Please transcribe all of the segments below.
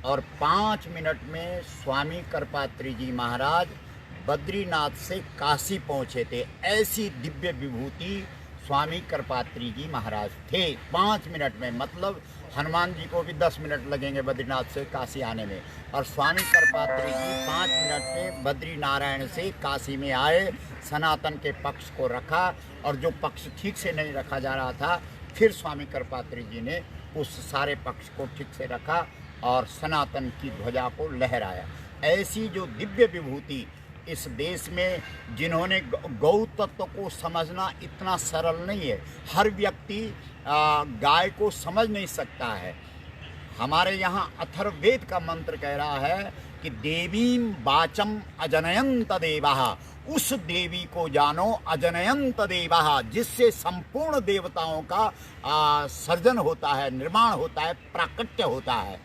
और 5 मिनट में स्वामी करपात्री जी महाराज बद्रीनाथ से काशी पहुँचे थे। ऐसी दिव्य विभूति स्वामी करपात्री जी महाराज थे 5 मिनट में। मतलब हनुमान जी को भी 10 मिनट लगेंगे बद्रीनाथ से काशी आने में, और स्वामी करपात्री जी 5 मिनट में बद्री नारायण से काशी में आए। सनातन के पक्ष को रखा, और जो पक्ष ठीक से नहीं रखा जा रहा था, फिर स्वामी करपात्री जी ने उस सारे पक्ष को ठीक से रखा और सनातन की ध्वजा को लहराया। ऐसी जो दिव्य विभूति इस देश में, जिन्होंने गौ तत्व को समझना इतना सरल नहीं है। हर व्यक्ति गाय को समझ नहीं सकता है। हमारे यहाँ अथर्ववेद का मंत्र कह रहा है कि देवीं वाचम अजनयंत देवाः, उस देवी को जानो अजनयंत देवाः, जिससे संपूर्ण देवताओं का सर्जन होता है, निर्माण होता है, प्राकट्य होता है।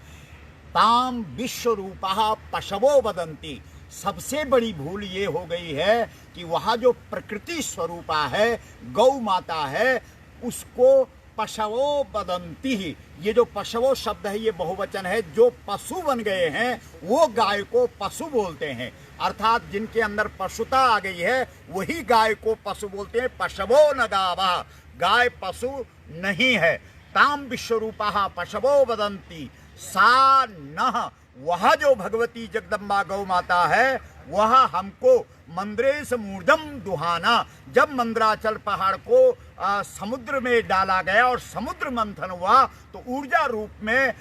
ताम विश्वरूपः पशवो वदन्ति। सबसे बड़ी भूल ये हो गई है कि वहाँ जो प्रकृति स्वरूपा है, गौ माता है, उसको पशवो वदन्ति ही। ये जो पशवो शब्द है ये बहुवचन है। जो पशु बन गए हैं वो गाय को पशु बोलते हैं, अर्थात जिनके अंदर पशुता आ गई है वही गाय को पशु बोलते हैं। पशवो न गावा, गाय पशु नहीं है। ताम विश्वरूपः पशवो वदन्ति सा नः, वह जो भगवती जगदम्बा गौ माता है वह हमको मंद्रेश मूर्धम दुहाना। जब मंदराचल पहाड़ को समुद्र में डाला गया और समुद्र मंथन हुआ तो ऊर्जा रूप में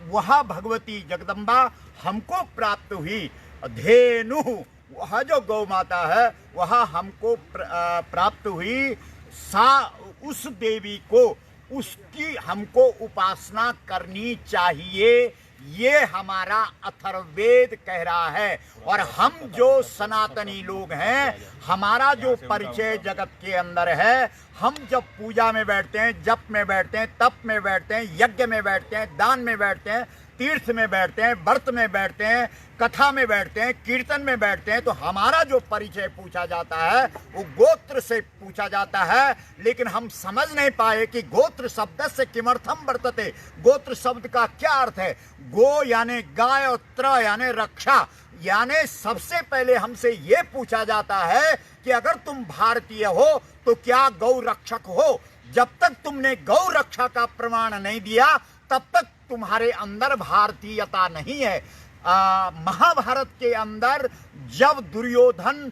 वह भगवती जगदम्बा हमको प्राप्त हुई। धेनु, वह जो गौ माता है वह हमको प्राप्त हुई। सा, उस देवी को, उसकी हमको उपासना करनी चाहिए, ये हमारा अथर्ववेद कह रहा है। और हम जो सनातनी लोग हैं, हमारा जो परिचय जगत के अंदर है, हम जब पूजा में बैठते हैं, जप में बैठते हैं, तप में बैठते हैं, यज्ञ में बैठते हैं, दान में बैठते हैं, तीर्थ में बैठते हैं, व्रत में बैठते हैं, कथा में बैठते हैं, कीर्तन में बैठते हैं, तो हमारा जो परिचय पूछा जाता है वो गोत्र से पूछा जाता है। लेकिन हम समझ नहीं पाए कि गोत्र शब्द से किमर्थम वर्तते, गोत्र शब्द का क्या अर्थ है। गो यानी गाय और त्र यानी रक्षा, यानी सबसे पहले हमसे ये पूछा जाता है कि अगर तुम भारतीय हो तो क्या गौ रक्षक हो। जब तक तुमने गौ रक्षा का प्रमाण नहीं दिया तब तक तुम्हारे अंदर भारतीयता नहीं है। महाभारत के अंदर जब दुर्योधन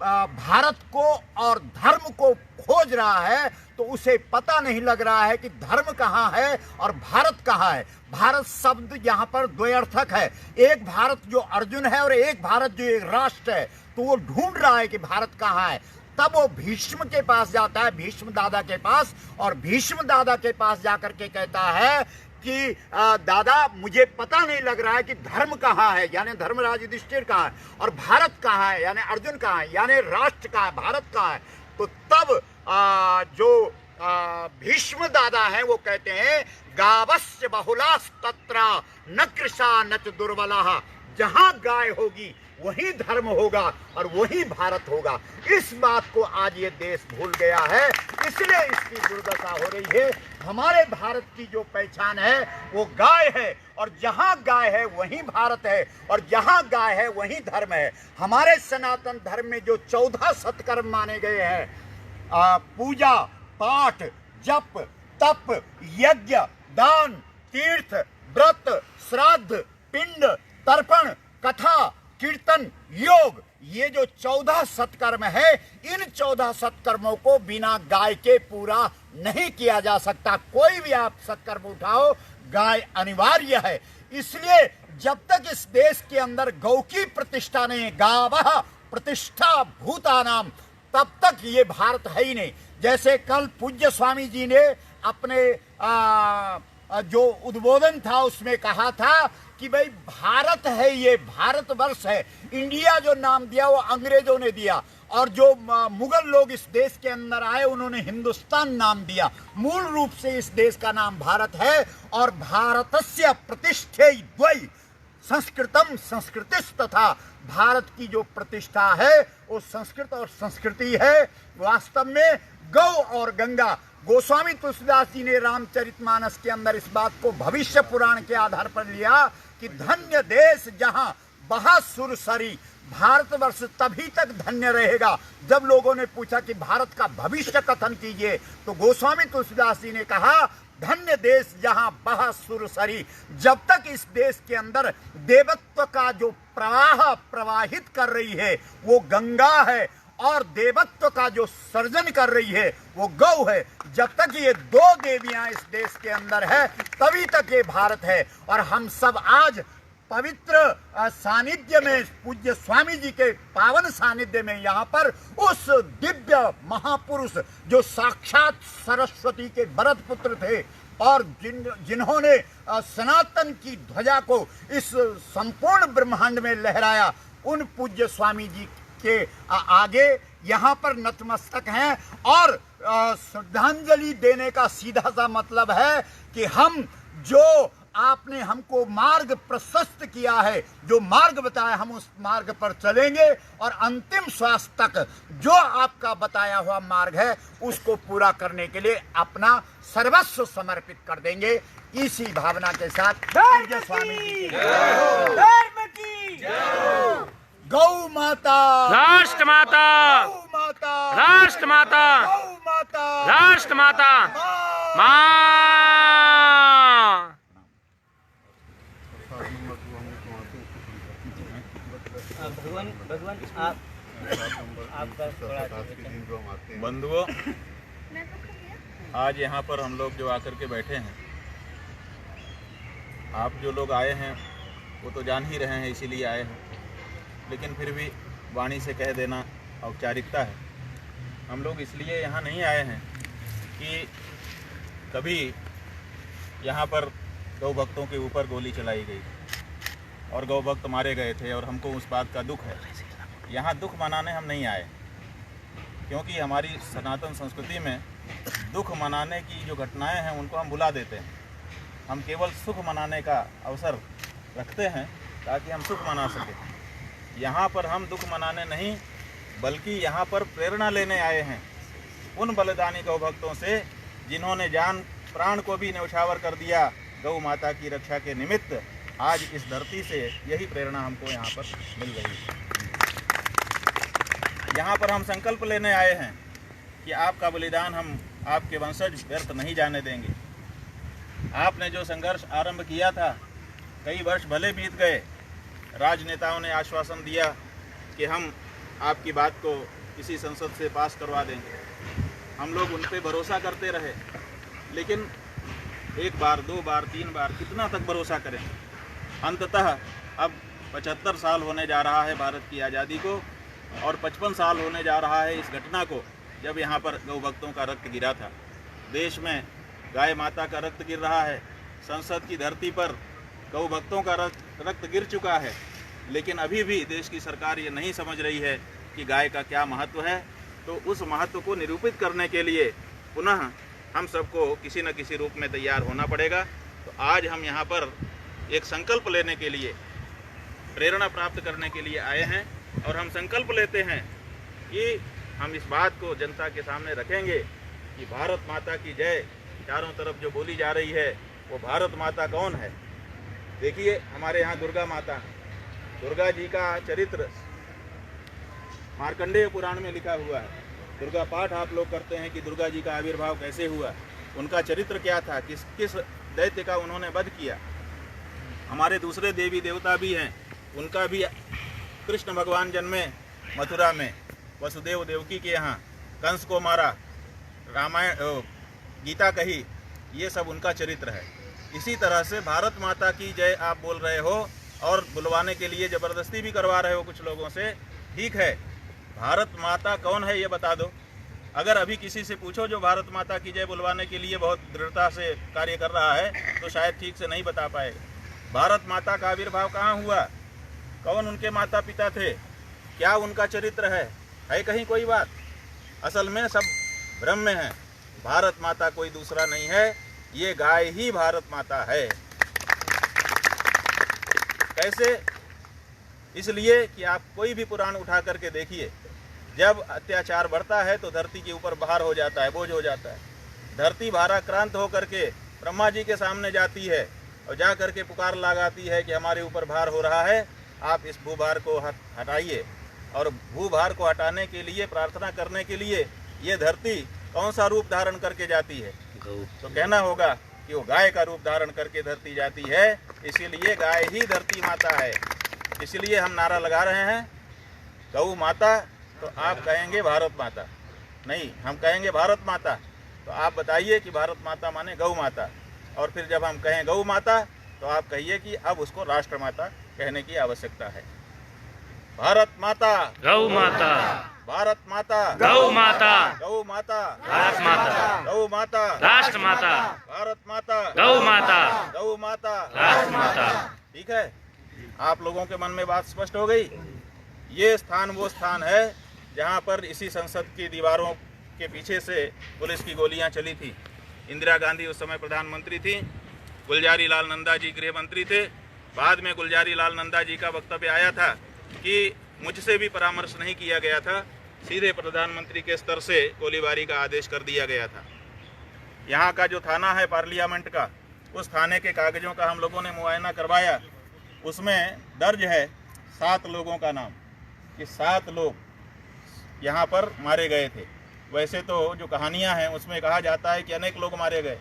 भारत को और धर्म को खोज रहा है तो उसे पता नहीं लग रहा है कि धर्म कहाँ है और भारत कहाँ है। भारत शब्द यहाँ पर द्वयर्थक है, एक भारत जो अर्जुन है और एक भारत जो एक राष्ट्र है। तो वो ढूंढ रहा है कि भारत कहाँ है। तब वो भीष्म के पास जाता है, भीष्म दादा के पास, और भीष्म दादा के पास जाकर के कहता है कि दादा मुझे पता नहीं लग रहा है कि धर्म कहाँ है, यानी धर्मराज युधिष्ठिर कहाँ है, और भारत कहाँ है, यानी अर्जुन कहाँ है, यानी राष्ट्र कहाँ है, भारत कहाँ है। तो तब जो भीष्म दादा हैं वो कहते हैं गावस्य बहुलास्तत्र न कृशा न च दुर्बलः। जहाँ गाय होगी वही धर्म होगा और वही भारत होगा। इस बात को आज ये देश भूल गया है, इसलिए इसकी दुर्दशा हो रही है। हमारे भारत की जो पहचान है वो गाय है, और जहाँ गाय है वहीं भारत है, और जहाँ गाय है वहीं धर्म है। हमारे सनातन धर्म में जो 14 सत्कर्म माने गए हैं, पूजा पाठ, जप, तप, यज्ञ, दान, तीर्थ, व्रत, श्राद्ध, पिंड, तर्पण, कथा, कीर्तन, योग, ये जो 14 सत्कर्म है, इन 14 सत्कर्मों को बिना गाय के पूरा नहीं किया जा सकता। कोई भी आप सत्कर्म उठाओ, गाय अनिवार्य है। इसलिए जब तक इस देश के अंदर गौ की प्रतिष्ठा नहीं, गावः प्रतिष्ठा भूतानाम, तब तक ये भारत है ही नहीं। जैसे कल पूज्य स्वामी जी ने अपने जो उद्बोधन था उसमें कहा था कि भाई भारत है, ये भारतवर्ष है। इंडिया जो नाम दिया वो अंग्रेजों ने दिया, और जो मुगल लोग इस देश के अंदर आए उन्होंने हिंदुस्तान नाम दिया। मूल रूप से इस देश का नाम भारत है। और भारतस्य प्रतिष्ठे द्वै संस्कृतम संस्कृतिस तथा, भारत की जो प्रतिष्ठा है वो संस्कृत और संस्कृति है। वास्तव में गौ और गंगा, गोस्वामी तुलसीदास जी ने रामचरितमानस के अंदर इस बात को भविष्य पुराण के आधार पर लिया कि धन्य देश जहां बहा सुरसरी, भारतवर्ष तभी तक धन्य रहेगा। जब लोगों ने पूछा कि भारत का भविष्य कथन कीजिए, तो गोस्वामी तुलसीदास जी ने कहा, धन्य देश जहां बहा सुरसरी। जब तक इस देश के अंदर देवत्व का जो प्रवाह प्रवाहित कर रही है वो गंगा है, और देवत्व का जो सर्जन कर रही है वो गौ है, जब तक ये दो देवियां इस देश के अंदर है तभी तक ये भारत है। और हम सब आज पवित्र सानिध्य में, पूज्य स्वामी जी के पावन सानिध्य में यहाँ पर उस दिव्य महापुरुष जो साक्षात सरस्वती के भरत पुत्र थे और जिन्होंने सनातन की ध्वजा को इस संपूर्ण ब्रह्मांड में लहराया, उन पूज्य स्वामी जी के आगे यहाँ पर नतमस्तक हैं। और श्रद्धांजलि देने का सीधा सा मतलब है कि हम जो आपने हमको मार्ग प्रशस्त किया है, जो मार्ग बताया, हम उस मार्ग पर चलेंगे और अंतिम श्वास तक जो आपका बताया हुआ मार्ग है उसको पूरा करने के लिए अपना सर्वस्व समर्पित कर देंगे। इसी भावना के साथ पूज्य स्वामी जी की गौ माता, राष्ट्र माता, गौ माता, राष्ट्र माता, गौ माता, राष्ट्र माता, माँ। भगवान आपका बंधुओं, आज यहाँ पर हम लोग जो आकर के बैठे हैं, आप जो लोग आए हैं वो तो जान ही रहे हैं, इसीलिए आए हैं, लेकिन फिर भी वाणी से कह देना औपचारिकता है। हम लोग इसलिए यहाँ नहीं आए हैं कि कभी यहाँ पर गौ भक्तों के ऊपर गोली चलाई गई और गौ भक्त मारे गए थे और हमको उस बात का दुख है। यहाँ दुख मनाने हम नहीं आए, क्योंकि हमारी सनातन संस्कृति में दुख मनाने की जो घटनाएं हैं उनको हम भुला देते हैं। हम केवल सुख मनाने का अवसर रखते हैं ताकि हम सुख मना सकें। यहाँ पर हम दुख मनाने नहीं बल्कि यहाँ पर प्रेरणा लेने आए हैं उन बलिदानी गौ भक्तों से जिन्होंने जान प्राण को भी न्यौछावर कर दिया गौ माता की रक्षा के निमित्त। आज इस धरती से यही प्रेरणा हमको यहाँ पर मिल रही है। यहाँ पर हम संकल्प लेने आए हैं कि आपका बलिदान हम आपके वंशज व्यर्थ नहीं जाने देंगे। आपने जो संघर्ष आरंभ किया था, कई वर्ष भले बीत गए, राजनेताओं ने आश्वासन दिया कि हम आपकी बात को किसी संसद से पास करवा देंगे। हम लोग उन पर भरोसा करते रहे, लेकिन एक बार, दो बार, तीन बार कितना तक भरोसा करें। अंततः अब 75 साल होने जा रहा है भारत की आज़ादी को, और 55 साल होने जा रहा है इस घटना को जब यहाँ पर गौ भक्तों का रक्त गिरा था। देश में गाय माता का रक्त गिर रहा है, संसद की धरती पर गौ भक्तों का रक्त गिर चुका है, लेकिन अभी भी देश की सरकार ये नहीं समझ रही है कि गाय का क्या महत्व है। तो उस महत्व को निरूपित करने के लिए पुनः हम सबको किसी न किसी रूप में तैयार होना पड़ेगा। तो आज हम यहाँ पर एक संकल्प लेने के लिए, प्रेरणा प्राप्त करने के लिए आए हैं, और हम संकल्प लेते हैं कि हम इस बात को जनता के सामने रखेंगे कि भारत माता की जय चारों तरफ जो बोली जा रही है वो भारत माता कौन है। देखिए, हमारे यहाँ दुर्गा माता, दुर्गा जी का चरित्र मार्कंडेय पुराण में लिखा हुआ है। दुर्गा पाठ आप लोग करते हैं कि दुर्गा जी का आविर्भाव कैसे हुआ, उनका चरित्र क्या था, किस किस दैत्य का उन्होंने वध किया। हमारे दूसरे देवी देवता भी हैं, उनका भी कृष्ण भगवान जन्मे मथुरा में, वसुदेव देवकी के यहाँ, कंस को मारा, रामायण गीता कही, ये सब उनका चरित्र है। इसी तरह से भारत माता की जय आप बोल रहे हो और बुलवाने के लिए ज़बरदस्ती भी करवा रहे हो कुछ लोगों से। ठीक है, भारत माता कौन है ये बता दो। अगर अभी किसी से पूछो जो भारत माता की जय बुलवाने के लिए बहुत दृढ़ता से कार्य कर रहा है तो शायद ठीक से नहीं बता पाएगा। भारत माता का आविर्भाव कहाँ हुआ, कौन उनके माता पिता थे, क्या उनका चरित्र है कहीं कोई बात? असल में सब भ्रम में है। भारत माता कोई दूसरा नहीं है, ये गाय ही भारत माता है। कैसे? इसलिए कि आप कोई भी पुराण उठा करके देखिए, जब अत्याचार बढ़ता है तो धरती के ऊपर भार हो जाता है, बोझ हो जाता है। धरती भाराक्रांत होकर के ब्रह्मा जी के सामने जाती है और जा करके पुकार लगाती है कि हमारे ऊपर भार हो रहा है, आप इस भूभार को हटाइए। और भूभार को हटाने के लिए, प्रार्थना करने के लिए ये धरती कौन सा रूप धारण करके जाती है? तो कहना होगा कि वो गाय का रूप धारण करके धरती जाती है, इसीलिए गाय ही धरती माता है। इसलिए हम नारा लगा रहे हैं गौ माता, तो आप कहेंगे भारत माता। नहीं, हम कहेंगे भारत माता, तो आप बताइए कि भारत माता माने गौ माता। और फिर जब हम कहें गौ माता तो आप कहिए कि अब उसको राष्ट्र माता कहने की आवश्यकता है। भारत माता, गौ माता, भारत माता, गौ माता, गौ माता, भारत माता, गौ माता, राष्ट्र माता, भारत माता, गौ माता, गौ माता, राष्ट्र माता। ठीक है, आप लोगों के मन में बात स्पष्ट हो गई। ये स्थान वो स्थान है जहाँ पर इसी संसद की दीवारों के पीछे से पुलिस की गोलियां चली थी। इंदिरा गांधी उस समय प्रधानमंत्री थी, गुलजारी लाल नंदा जी गृह मंत्री थे। बाद में गुलजारी लाल नंदा जी का वक्तव्य आया था कि मुझसे भी परामर्श नहीं किया गया था, सीधे प्रधानमंत्री के स्तर से गोलीबारी का आदेश कर दिया गया था। यहाँ का जो थाना है पार्लियामेंट का, उस थाने के कागजों का हम लोगों ने मुआयना करवाया। उसमें दर्ज है 7 लोगों का नाम, कि 7 लोग यहाँ पर मारे गए थे। वैसे तो जो कहानियाँ हैं उसमें कहा जाता है कि अनेक लोग मारे गए,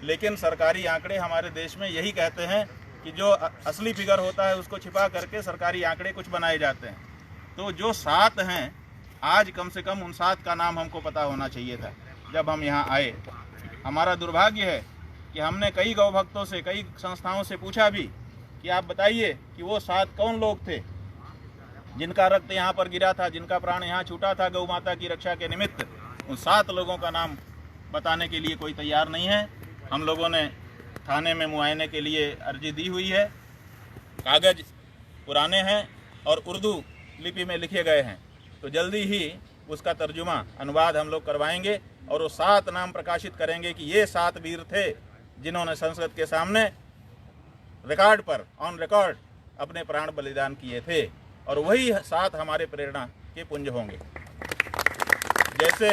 लेकिन सरकारी आंकड़े हमारे देश में यही कहते हैं कि जो असली फिगर होता है उसको छिपा करके सरकारी आंकड़े कुछ बनाए जाते हैं। तो जो 7 हैं, आज कम से कम उन 7 का नाम हमको पता होना चाहिए था जब हम यहाँ आए। हमारा दुर्भाग्य है कि हमने कई गौ भक्तों से, कई संस्थाओं से पूछा भी कि आप बताइए कि वो 7 कौन लोग थे जिनका रक्त यहाँ पर गिरा था, जिनका प्राण यहाँ छूटा था गौ माता की रक्षा के निमित्त। उन 7 लोगों का नाम बताने के लिए कोई तैयार नहीं है। हम लोगों ने थाने में मुआयने के लिए अर्जी दी हुई है। कागज पुराने हैं और उर्दू लिपि में लिखे गए हैं, तो जल्दी ही उसका तर्जुमा, अनुवाद हम लोग करवाएंगे और वो 7 नाम प्रकाशित करेंगे कि ये 7 वीर थे जिन्होंने संसद के सामने रिकॉर्ड पर, ऑन रिकॉर्ड अपने प्राण बलिदान किए थे। और वही 7 हमारे प्रेरणा के पुंज होंगे। जैसे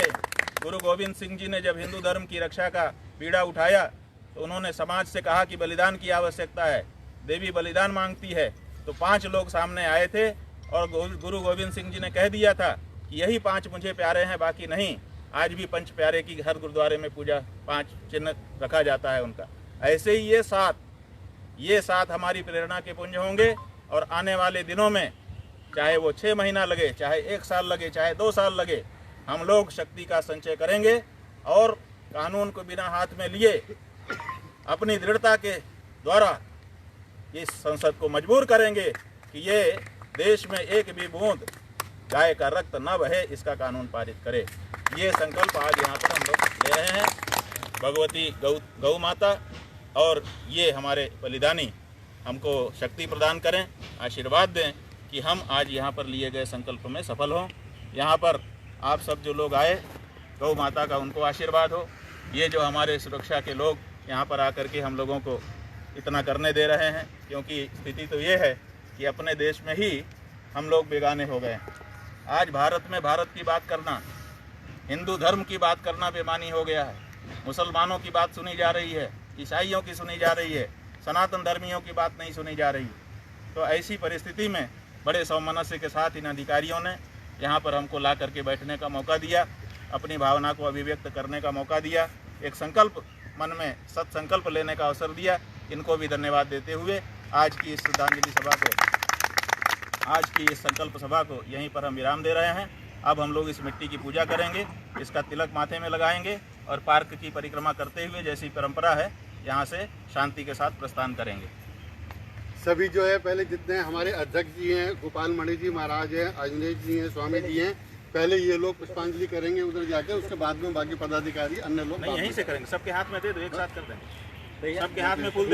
गुरु गोविंद सिंह जी ने जब हिंदू धर्म की रक्षा का बीड़ा उठाया तो उन्होंने समाज से कहा कि बलिदान की आवश्यकता है, देवी बलिदान मांगती है। तो 5 लोग सामने आए थे और गुरु गोविंद सिंह जी ने कह दिया था कि यही 5 मुझे प्यारे हैं, बाकी नहीं। आज भी पंच प्यारे की हर गुरुद्वारे में पूजा 5 चिन्ह रखा जाता है उनका। ऐसे ही ये 7 हमारी प्रेरणा के पुंज होंगे। और आने वाले दिनों में चाहे वो 6 महीना लगे, चाहे 1 साल लगे, चाहे 2 साल लगे, हम लोग शक्ति का संचय करेंगे और कानून को बिना हाथ में लिए अपनी दृढ़ता के द्वारा इस संसद को मजबूर करेंगे कि ये देश में एक भी बूंद गाय का रक्त न बहे, इसका कानून पारित करे। ये संकल्प आज यहाँ पर हम लोग ले रहे हैं। भगवती गौ माता और ये हमारे बलिदानी हमको शक्ति प्रदान करें, आशीर्वाद दें कि हम आज यहाँ पर लिए गए संकल्प में सफल हों। यहाँ पर आप सब जो लोग आए, गौ माता का उनको आशीर्वाद हो। ये जो हमारे सुरक्षा के लोग यहाँ पर आकर के हम लोगों को इतना करने दे रहे हैं, क्योंकि स्थिति तो ये है कि अपने देश में ही हम लोग बेगाने हो गए। आज भारत में भारत की बात करना, हिंदू धर्म की बात करना बेमानी हो गया है। मुसलमानों की बात सुनी जा रही है, ईसाइयों की सुनी जा रही है, सनातन धर्मियों की बात नहीं सुनी जा रही। तो ऐसी परिस्थिति में बड़े सौमनस्य के साथ इन अधिकारियों ने यहाँ पर हमको ला करके बैठने का मौका दिया, अपनी भावना को अभिव्यक्त करने का मौका दिया, एक संकल्प मन में सत्संकल्प लेने का अवसर दिया। इनको भी धन्यवाद देते हुए आज की इस श्रद्धांजलि सभा को, आज की इस संकल्प सभा को यहीं पर हम विराम दे रहे हैं। अब हम लोग इस मिट्टी की पूजा करेंगे, इसका तिलक माथे में लगाएंगे और पार्क की परिक्रमा करते हुए, जैसी परंपरा है, यहाँ से शांति के साथ प्रस्थान करेंगे। सभी जो है पहले जितने हमारे अध्यक्ष जी हैं, गोपाल मणि जी महाराज हैं, आंजनेय जी हैं, स्वामी जी हैं, पहले ये लोग पुष्पांजलि करेंगे उधर जाके, उसके बाद में बाकी पदाधिकारी अन्य लोग नहीं यहीं से करेंगे। सबके हाथ में दे दो, एक साथ कर देंगे, सबके हाथ में फूल